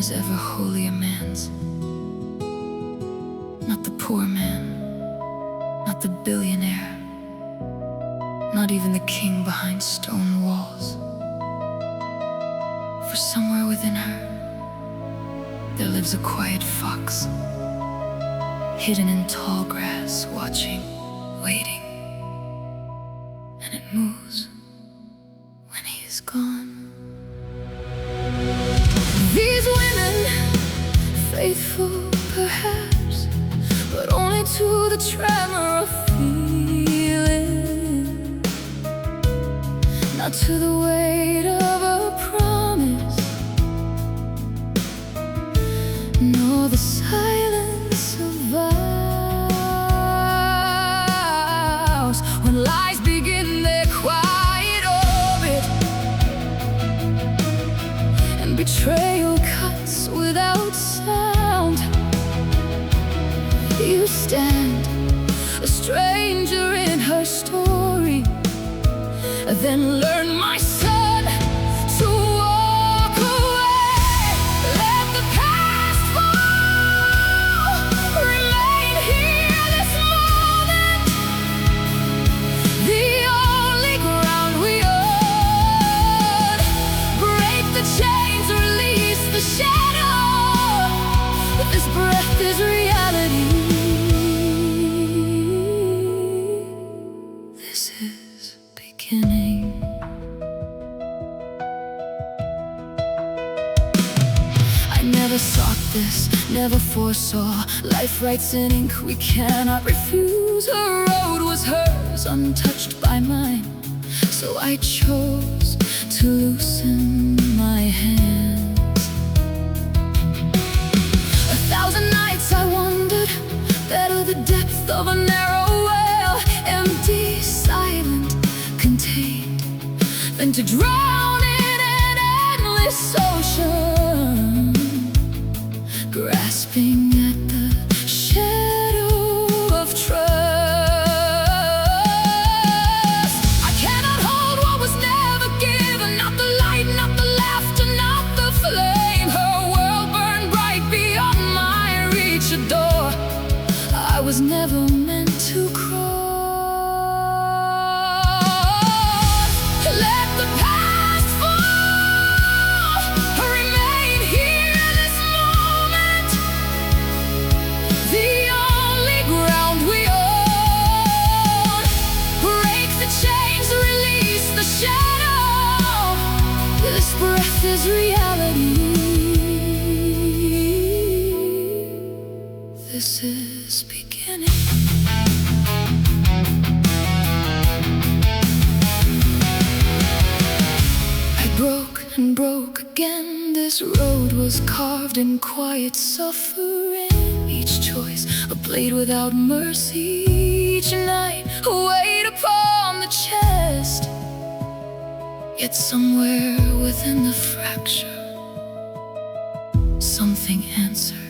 is ever wholly a man's. Not the poor man, not the billionaire, not even the king behind stone walls. For somewhere within her, there lives a quiet fox, hidden in tall grass, watching, waiting, and it moves when he is gone. These women, faithful perhaps, but only to the tremor of feeling, not to the weight of a promise, nor the silence of vows. When lies begin their quiet orbit and betrayal cuts without sound, you stand, a stranger in her story. Then learn, my son, to walk away. Let the past fall, remain here this moment, the only ground we own. Break the chains, release the shadow. This breath is reality. This is beginning. I never sought this, never foresaw life writes in ink we cannot refuse. Her road was hers, untouched by mine, so I chose to loosen my hands. 1,000 nights I wondered, better the depth of a narrow well, empty, silent, contained, than to drown in an endless ocean, grasping at the shadow of trust. I cannot hold what was never given, not the light, not the laughter, not the flame. Her world burned bright beyond my reach, a door I was never meant to cross. Let the past fall, remain here this moment, the only ground we own. Break the chains, release the shadow. This breath is reality. This is beginning. Broke and broke again. This road was carved in quiet suffering. Each choice a blade without mercy. Each night a weight upon the chest. Yet somewhere within the fracture, something answered.